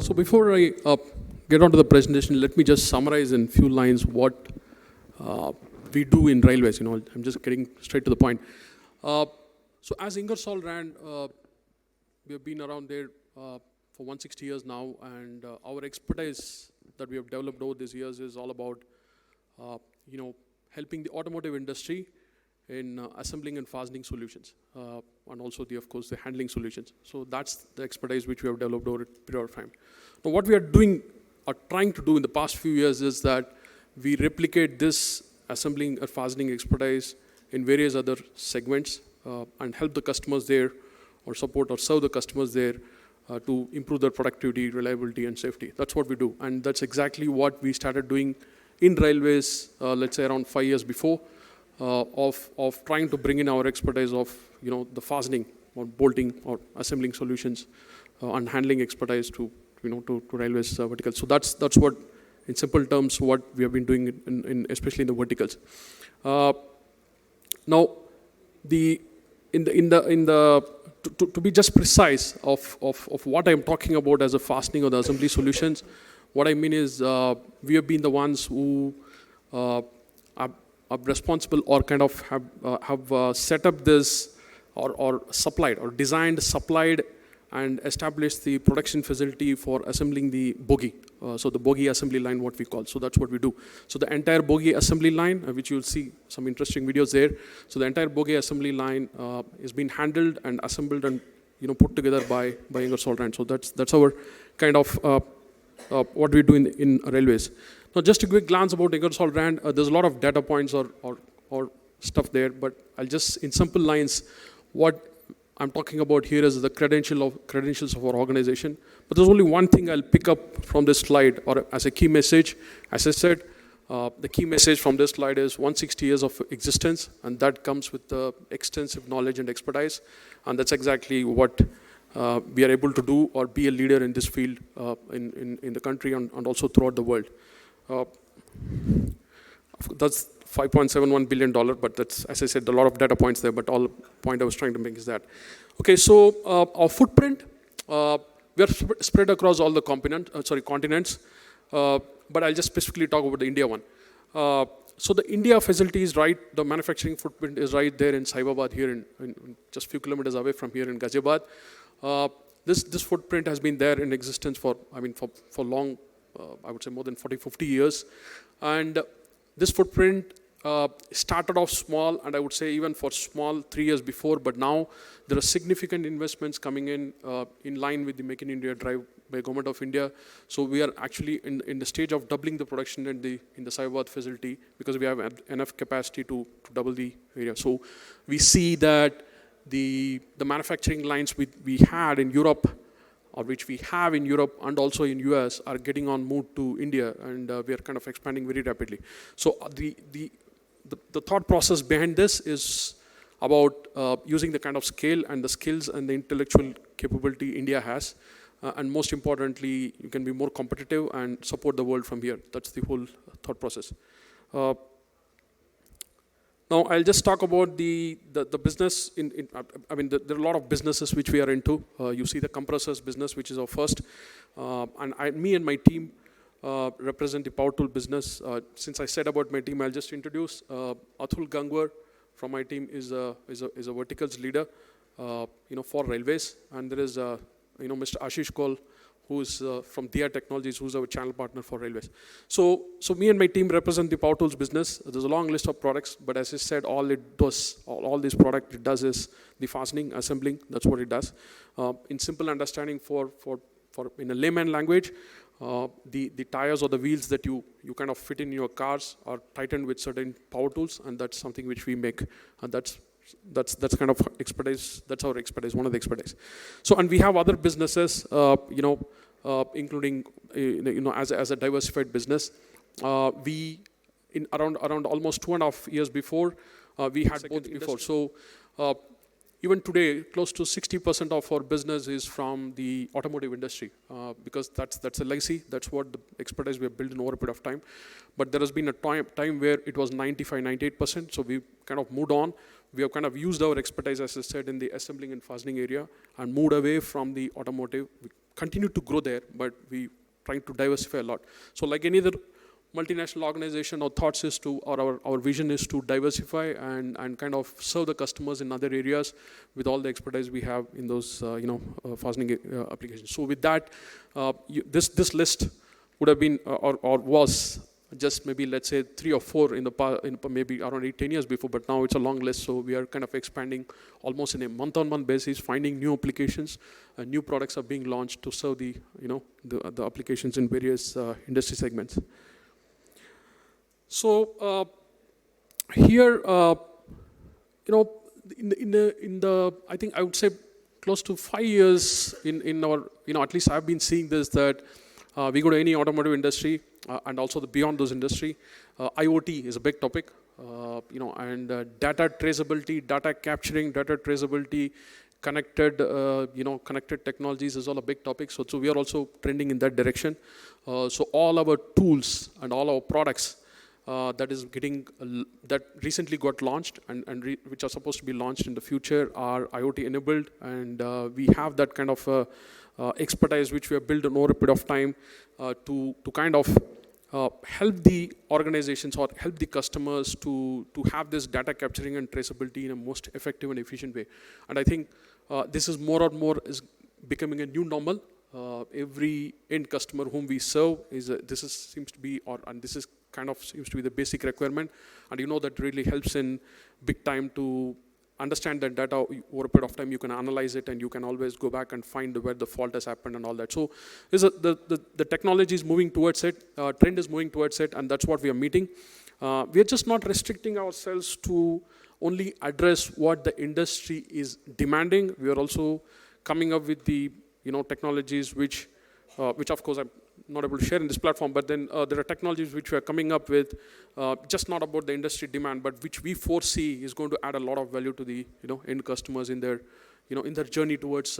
So before I get on to the presentation, let me just summarize in few lines what we do in railways. I'm just getting straight to the point. So as Ingersoll-Rand, we have been around there for 160 years now, and our expertise that we have developed over these years is all about, helping the automotive industry in assembling and fastening solutions, and also of course, the handling solutions. So that's the expertise which we have developed over a period of time. Now, what we are doing or trying to do in the past few years is that we replicate this assembling or fastening expertise in various other segments and help the customers there, or support or serve the customers there to improve their productivity, reliability, and safety. That's what we do, and that's exactly what we started doing in railways, let's say around 5 years before. Of trying to bring in our expertise of the fastening or bolting or assembling solutions and handling expertise to railways verticals. So that's what, in simple terms, what we have been doing in especially in the verticals. Now, to be just precise of what I'm talking about as a fastening or the assembly solutions, what I mean is we have been the ones who are responsible or kind of have set up this or supplied or designed, supplied, and established the production facility for assembling the bogie. So the bogie assembly line, what we call. So that's what we do. So the entire bogie assembly line, which you'll see some interesting videos there. So the entire bogie assembly line is being handled and assembled and put together by Ingersoll-Rand. So that's our kind of what we do in railways. Now, just a quick glance about Ingersoll-Rand. There's a lot of data points or stuff there, but I'll just, in simple lines, what I'm talking about here is the credentials of our organization. But there's only one thing I'll pick up from this slide, or as a key message. As I said, the key message from this slide is 160 years of existence, and that comes with extensive knowledge and expertise, and that's exactly what we are able to do or be a leader in this field in the country and also throughout the world. That's $5.71 billion, but that's, as I said, a lot of data points there, but all the point I was trying to make is that. Okay, so our footprint, we are spread across all the continents, but I'll just specifically talk about the India one. So the India facility is right, the manufacturing footprint is right there in Saibabad here, in just a few kilometers away from here in Ghaziabad. This footprint has been there in existence for long, I would say more than 40-50 years. And this footprint started off small, and I would say even for small 3 years before, but now there are significant investments coming in line with the Make in India drive by Government of India. So we are actually in the stage of doubling the production in the Saibabad facility, because we have enough capacity to double the area. So we see that the manufacturing lines we had in Europe, or which we have in Europe and also in US, are getting on moved to India, and we are kind of expanding very rapidly. So the thought process behind this is about using the kind of scale and the skills and the intellectual capability India has, and most importantly, you can be more competitive and support the world from here. That's the whole thought process. Now, I'll just talk about the business. There are a lot of businesses which we are into. You see the compressors business, which is our first. Me and my team represent the power tool business. Since I said about my team, I'll just introduce Atul Gangwar from my team is a verticals leader, for railways. And there is Mr. Ashish Kaul, who's from Dia Technologies, who's our channel partner for railways. So me and my team represent the power tools business. There's a long list of products, but as I said, all these products it does is the fastening, assembling. That's what it does. In simple understanding, for in a layman language, the tires or the wheels that you kind of fit in your cars are tightened with certain power tools, and that's something which we make, and that's kind of expertise. That's our expertise, one of the expertise. So, and we have other businesses, including as a diversified business. We around almost 2.5 years before, we had both before. So even today, close to 60% of our business is from the automotive industry, because that's a legacy. That's what the expertise we have built in over a period of time. But there has been a time where it was 95-98%. So we kind of moved on. We have kind of used our expertise, as I said, in the assembling and fastening area, and moved away from the automotive. We continue to grow there, but we trying to diversify a lot. So like any other multinational organization, our thoughts is to, or our vision is to diversify and kind of serve the customers in other areas with all the expertise we have in those, fastening applications. So with that, this list would have been, or was just maybe, let's say, 3 or 4 in maybe around 8-10 years before, but now it's a long list. So we are kind of expanding almost in a month-on-month basis, finding new applications, new products are being launched to serve the applications in various industry segments. So here, in the I think I would say close to 5 years in our, at least I've been seeing this, that we go to any automotive industry and also beyond those industry, IoT is a big topic, and data traceability, data capturing, data traceability, connected technologies is all a big topic. So we are also trending in that direction. So all our tools and all our products that recently got launched and which are supposed to be launched in the future are IoT enabled, and we have that kind of expertise which we have built over a period of time to kind of help the organizations or help the customers to have this data capturing and traceability in a most effective and efficient way. And I think this is more and more is becoming a new normal. Every end customer whom we serve seems to be the basic requirement, and that really helps in big time to understand that data over a period of time. You can analyze it and you can always go back and find where the fault has happened and all that. So the technology is moving towards it, trend is moving towards it, and that's what we are meeting. We are just not restricting ourselves to only address what the industry is demanding. We are also coming up with the technologies which of course I'm not able to share in this platform, but then there are technologies which we are coming up with, just not about the industry demand, but which we foresee is going to add a lot of value to the end customers in their journey towards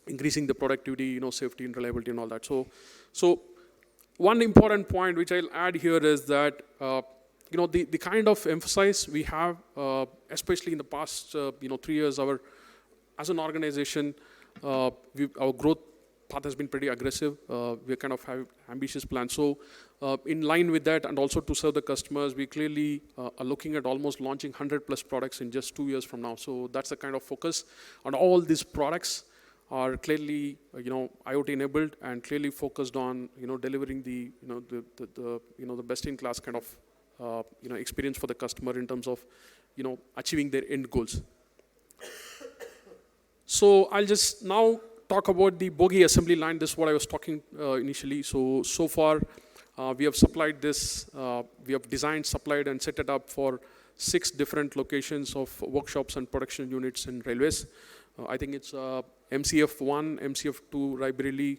increasing the productivity, safety and reliability and all that. So one important point which I'll add here is that the kind of emphasis we have, especially in the past 3 years, as an organization, our growth path has been pretty aggressive. We kind of have ambitious plans. So in line with that, and also to serve the customers, we clearly are looking at almost launching 100 plus products in just 2 years from now. So that's the kind of focus. And all these products are clearly IoT enabled and clearly focused on delivering the best in class kind of experience for the customer in terms of achieving their end goals. So I'll just now talk about the bogie assembly line. This is what I was talking initially. So far, we have supplied this, we have designed, supplied, and set it up for 6 different locations of workshops and production units in railways. I think it's MCF1, MCF2, Raebareli,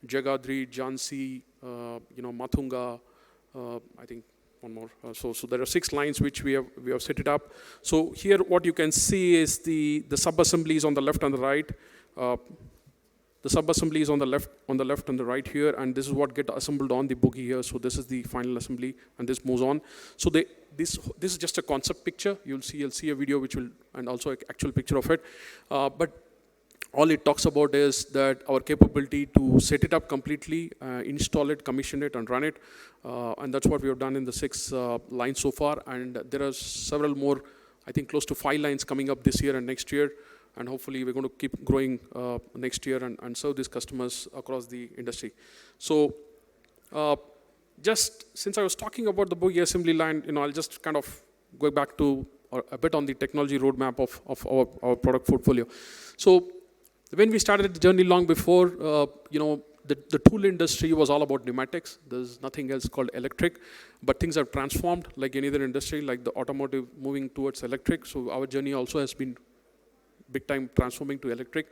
Jagadri, Jhansi, Mathunga, I think one more. So there are 6 lines which we have set it up. So here what you can see is the sub-assemblies on the left and the right. The sub-assembly is on the left and the right here, and this is what get assembled on the bogie here. So this is the final assembly, and this moves on. So this is just a concept picture. You'll see a video and also an actual picture of it. But all it talks about is that our capability to set it up completely, install it, commission it, and run it. And that's what we have done in the 6 lines so far. And there are several more, I think close to 5 lines coming up this year and next year. And hopefully we're going to keep growing next year and serve these customers across the industry. So just since I was talking about the bogie assembly line, I'll just kind of go back to a bit on the technology roadmap of our product portfolio. So when we started the journey long before, the tool industry was all about pneumatics. There's nothing else called electric, but things have transformed like any other industry, like the automotive moving towards electric. So our journey also has been big time transforming to electric.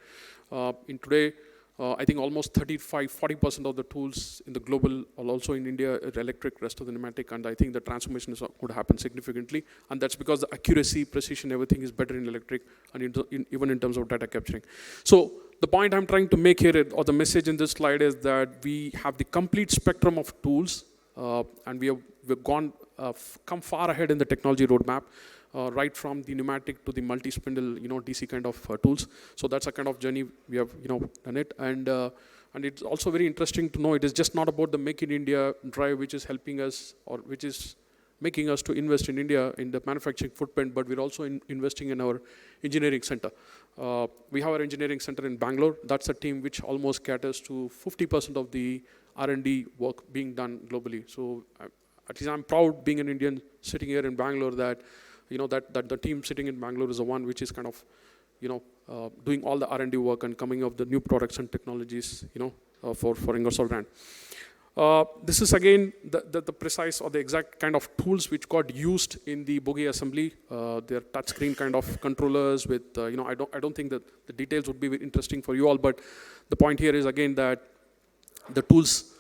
In today, I think almost 35-40% of the tools in the global, or also in India, are electric, rest of the pneumatic, and I think the transformation is going to happen significantly. And that's because the accuracy, precision, everything is better in electric, and even in terms of data capturing. So the point I'm trying to make here, or the message in this slide, is that we have the complete spectrum of tools, and we've come far ahead in the technology roadmap. Right from the pneumatic to the multi-spindle, DC kind of tools. So that's a kind of journey we have, done it. And And it's also very interesting to know it is just not about the Make in India drive which is helping us or which is making us to invest in India in the manufacturing footprint, but we're also investing in our engineering center. We have our engineering center in Bangalore. That's a team which almost caters to 50% of the R&D work being done globally. So at least I'm proud being an Indian sitting here in Bangalore that, that the team sitting in Bangalore is the one which is kind of, doing all the R&D work and coming up with the new products and technologies, for Ingersoll-Rand. This is again the precise or the exact kind of tools which got used in the bogie assembly. They're touchscreen kind of controllers with, I don't think that the details would be very interesting for you all, but the point here is again that the tools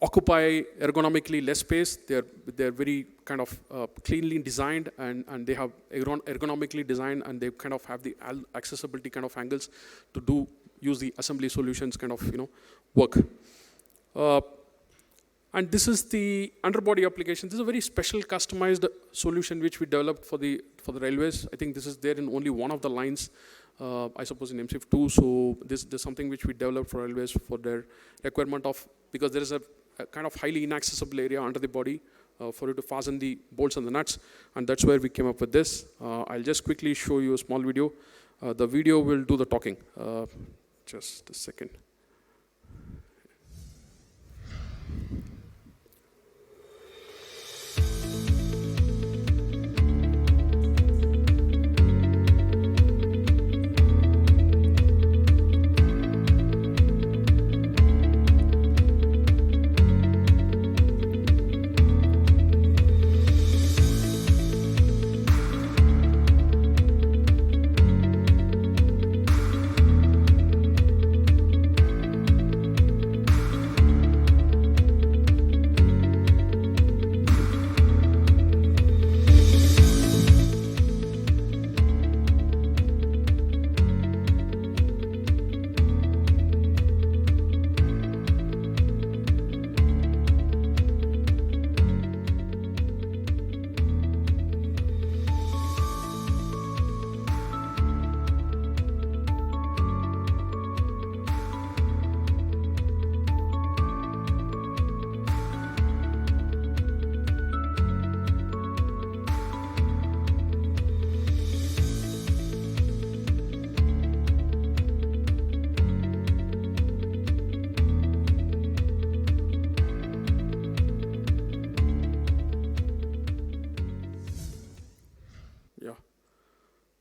occupy ergonomically less space. They're very kind of cleanly designed and they have ergonomically designed, and they kind of have the accessibility kind of angles to use the assembly solutions kind of, work. And this is the underbody application. This is a very special customized solution which we developed for the railways. I think this is there in only one of the lines, I suppose in MCF 2. So this is something which we developed for railways for their requirement of, because there is a kind of highly inaccessible area under the body for you to fasten the bolts and the nuts. And that's where we came up with this. I'll just quickly show you a small video. The video will do the talking. Just a second.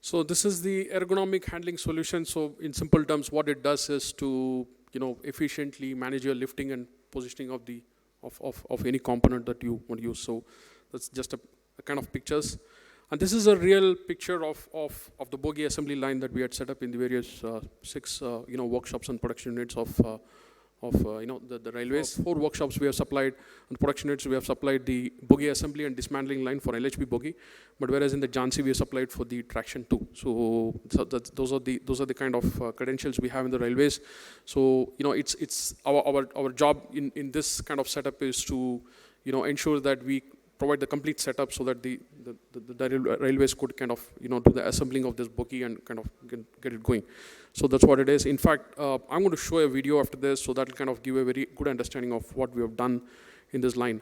So this is the ergonomic handling solution. So in simple terms, what it does is to efficiently manage your lifting and positioning of any component that you want to use. So that's just a kind of pictures. And this is a real picture of the bogie assembly line that we had set up in the various 6 workshops and production units of the railways. 4 workshops we have supplied, and production units we have supplied the bogie assembly and dismantling line for LHB bogie, but whereas in the Jhansi we have supplied for the traction too. So those are the kind of credentials we have in the railways. So it's our job in this kind of setup is to ensure that we provide the complete setup so that the railways could kind of do the assembling of this bogie and kind of get it going. So that's what it is. In fact, I'm going to show a video after this, so that will kind of give a very good understanding of what we have done in this line.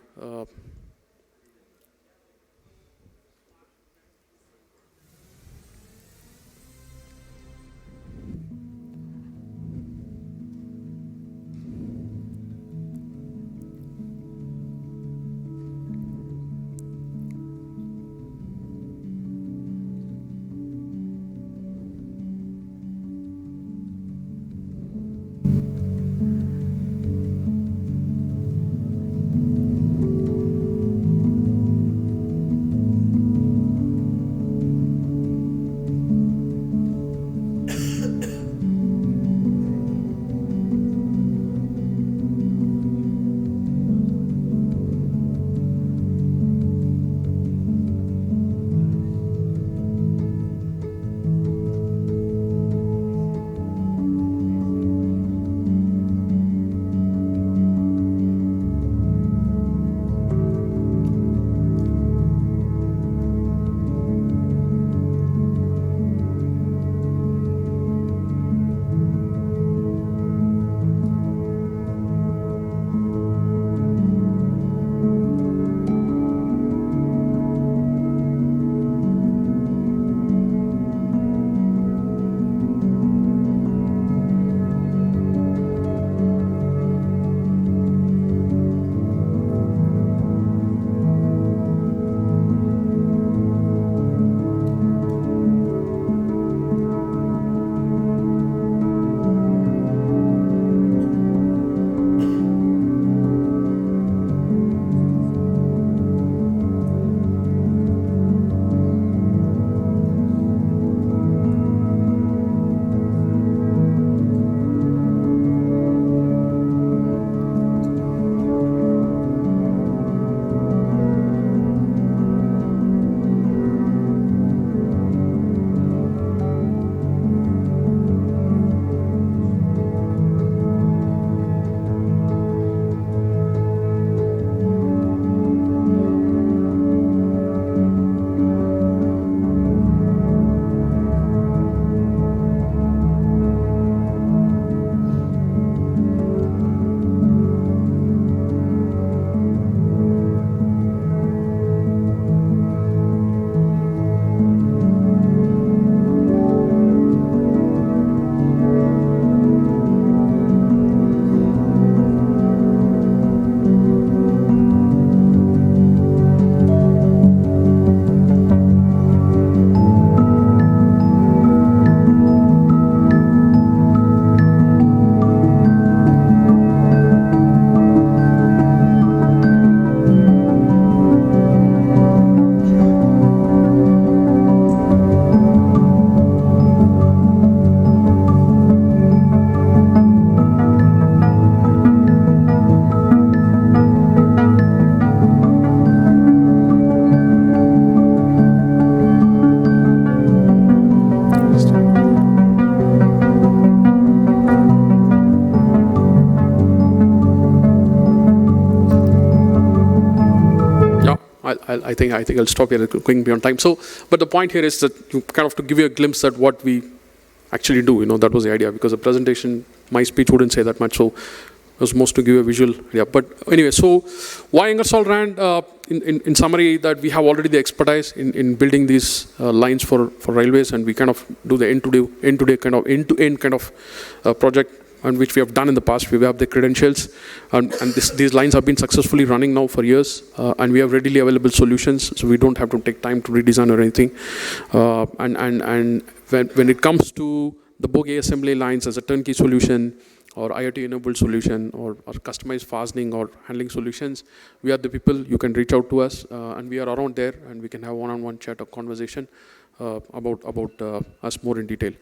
I think I'll stop here, going beyond time. So, but the point here is that you kind of to give you a glimpse at what we actually do. That was the idea, because the presentation, my speech wouldn't say that much. So it was most to give you a visual idea. But anyway, so why Ingersoll-Rand? In summary, that we have already the expertise in building these lines for railways, and we kind of do the end-to-end kind of project, and which we have done in the past. We have the credentials, and these lines have been successfully running now for years, and we have readily available solutions, so we don't have to take time to redesign or anything. And when it comes to the bogie assembly lines as a turnkey solution, or IoT-enabled solution, or customized fastening or handling solutions, we are the people. You can reach out to us, and we are around there, and we can have one-on-one chat or conversation about us more in detail.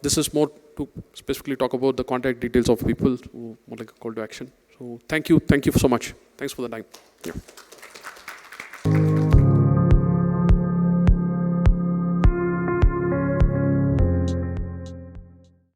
This is more to specifically talk about the contact details of people who want like a call to action. So thank you so much. Thanks for the time. Yeah.